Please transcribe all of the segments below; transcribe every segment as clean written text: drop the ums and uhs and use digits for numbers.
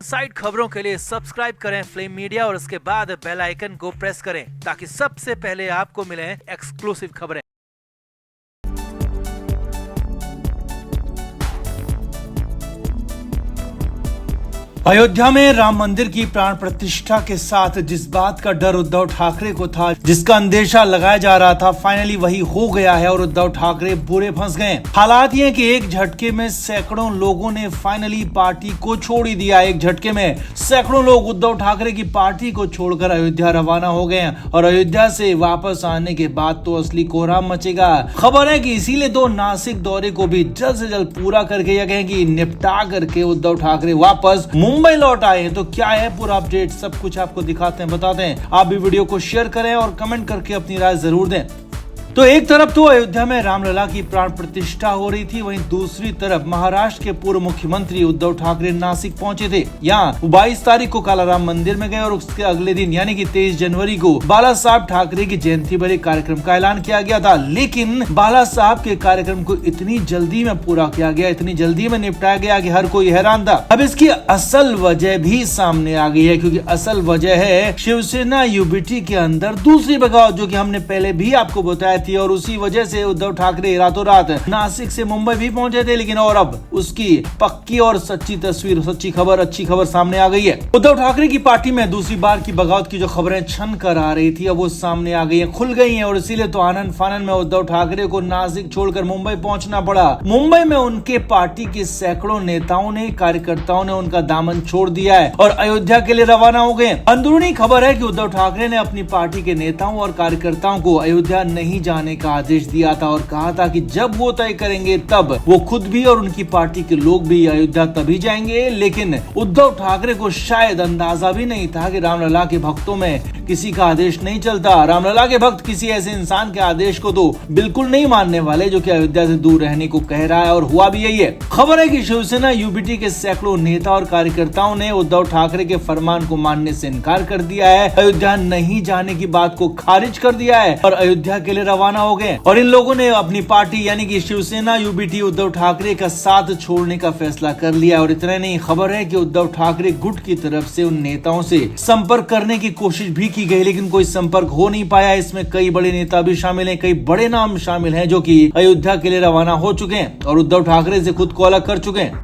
Side खबरों के लिए सब्सक्राइब करें फ्लेम मीडिया और उसके बाद बेल आइकन को प्रेस करें ताकि सबसे पहले आपको मिले एक्सक्लूसिव खबरें। अयोध्या में राम मंदिर की प्राण प्रतिष्ठा के साथ जिस बात का डर उद्धव ठाकरे को था, जिसका अंदेशा लगाया जा रहा था, फाइनली वही हो गया है और उद्धव ठाकरे बुरे फंस गए। हालात ये कि एक झटके में सैकड़ों लोगों ने फाइनली पार्टी को छोड़ ही दिया। एक झटके में सैकड़ों लोग उद्धव ठाकरे की पार्टी को छोड़कर अयोध्या रवाना हो गए और अयोध्या से वापस आने के बाद तो असली कोहराम मचेगा। खबर है कि इसीलिए तो नासिक दौरे को भी जल्द से जल्द पूरा करके या कहें कि निपटा करके उद्धव ठाकरे वापस मुंबई लौट आए। तो क्या है पूरा अपडेट, सब कुछ आपको दिखाते हैं, बताते हैं। आप भी वीडियो को शेयर करें और कमेंट करके अपनी राय जरूर दें। तो एक तरफ तो अयोध्या में रामलला की प्राण प्रतिष्ठा हो रही थी, वहीं दूसरी तरफ महाराष्ट्र के पूर्व मुख्यमंत्री उद्धव ठाकरे नासिक पहुंचे थे। यहाँ 22 तारीख को काला राम मंदिर में गए और उसके अगले दिन यानी कि 23 जनवरी को बाला साहब ठाकरे की जयंती पर एक कार्यक्रम का ऐलान किया गया था। लेकिन बाला साहब के कार्यक्रम को इतनी जल्दी में पूरा किया गया, इतनी जल्दी में निपटाया गया कि हर कोई हैरान था। अब इसकी असल वजह भी सामने आ गई है, क्योंकि असल वजह है शिवसेना यूबीटी के अंदर दूसरी बगावत, जो कि हमने पहले भी आपको बताया थी। और उसी वजह से उद्धव ठाकरे रातों रात नासिक से मुंबई भी पहुंचे थे। लेकिन और अब उसकी पक्की और सच्ची तस्वीर, सच्ची खबर, अच्छी खबर सामने आ गई है। उद्धव ठाकरे की पार्टी में दूसरी बार की बगावत की जो खबरें छन कर आ रही थी, अब वो सामने आ गई है, खुल गई है। और इसीलिए तो आनंद फानन में उद्धव ठाकरे को नासिक छोड़कर मुंबई पहुंचना पड़ा। मुंबई में उनके पार्टी के सैकड़ों नेताओं ने, कार्यकर्ताओं ने उनका दामन छोड़ दिया है और अयोध्या के लिए रवाना हो गए। अंदरूनी खबर है कि उद्धव ठाकरे ने अपनी पार्टी के नेताओं और कार्यकर्ताओं को अयोध्या नहीं जाने का आदेश दिया था और कहा था कि जब वो तय करेंगे तब वो खुद भी और उनकी पार्टी के लोग भी अयोध्या तभी जाएंगे। लेकिन उद्धव ठाकरे को शायद अंदाजा भी नहीं था कि रामलला के भक्तों में किसी का आदेश नहीं चलता। रामलला के भक्त किसी ऐसे इंसान के आदेश को तो बिल्कुल नहीं मानने वाले जो कि अयोध्या से दूर रहने को कह रहा है, और हुआ भी यही है। खबर है कि शिवसेना यूबीटी के सैकड़ों नेता और कार्यकर्ताओं ने उद्धव ठाकरे के फरमान को मानने से इनकार कर दिया है, अयोध्या नहीं जाने की बात को खारिज कर दिया है और अयोध्या के लिए रवाना हो गए। और इन लोगों ने अपनी पार्टी यानी कि शिवसेना यूबीटी उद्धव ठाकरे का साथ छोड़ने का फैसला कर लिया। और इतना नहीं, खबर है कि उद्धव ठाकरे गुट की तरफ से उन नेताओं से संपर्क करने की कोशिश भी की गई, लेकिन कोई संपर्क हो नहीं पाया। इसमें कई बड़े नेता भी शामिल हैं, कई बड़े नाम शामिल हैं जो कि अयोध्या के लिए रवाना हो चुके हैं और उद्धव ठाकरे से खुद को अलग कर चुके हैं।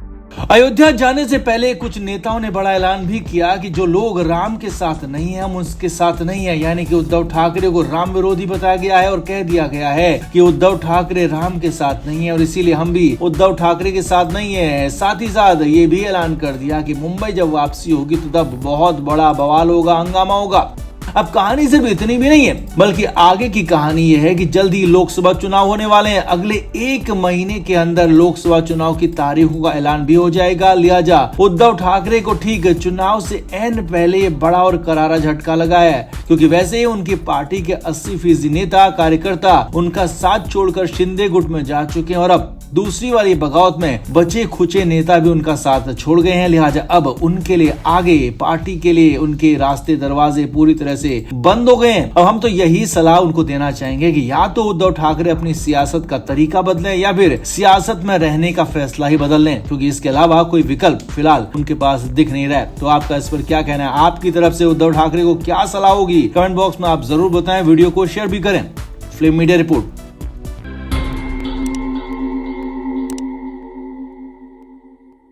अयोध्या जाने से पहले कुछ नेताओं ने बड़ा ऐलान भी किया कि जो लोग राम के साथ नहीं है हम उसके साथ नहीं है, यानी कि उद्धव ठाकरे को राम विरोधी बताया गया है और कह दिया गया है कि उद्धव ठाकरे राम के साथ नहीं है और इसीलिए हम भी उद्धव ठाकरे के साथ नहीं है। साथ ही साथ ये भी ऐलान कर दिया कि मुंबई जब वापसी होगी तो तब बहुत बड़ा बवाल होगा, हंगामा होगा। अब कहानी सिर्फ इतनी भी नहीं है, बल्कि आगे की कहानी यह है कि जल्दी लोकसभा चुनाव होने वाले हैं। अगले 1 महीने के अंदर लोकसभा चुनाव की तारीखों का ऐलान भी हो जाएगा। लिहाजा उद्धव ठाकरे को ठीक चुनाव से एन पहले ये बड़ा और करारा झटका लगा है, क्योंकि वैसे ही उनकी पार्टी के 80% नेता कार्यकर्ता उनका साथ छोड़कर शिंदे गुट में जा चुके हैं और अब दूसरी वाली बगावत में बचे खुचे नेता भी उनका साथ छोड़ गए हैं। लिहाजा अब उनके लिए आगे पार्टी के लिए उनके रास्ते दरवाजे पूरी तरह से बंद हो गए हैं। अब हम तो यही सलाह उनको देना चाहेंगे कि या तो उद्धव ठाकरे अपनी सियासत का तरीका बदलें या फिर सियासत में रहने का फैसला ही बदल लें, क्योंकि इसके अलावा कोई विकल्प फिलहाल उनके पास दिख नहीं रहा है। तो आपका इस पर क्या कहना है? आपकी तरफ से उद्धव ठाकरे को क्या सलाह होगी? कमेंट बॉक्स में आप जरूर बताएं, वीडियो को शेयर भी करें। Flame media report.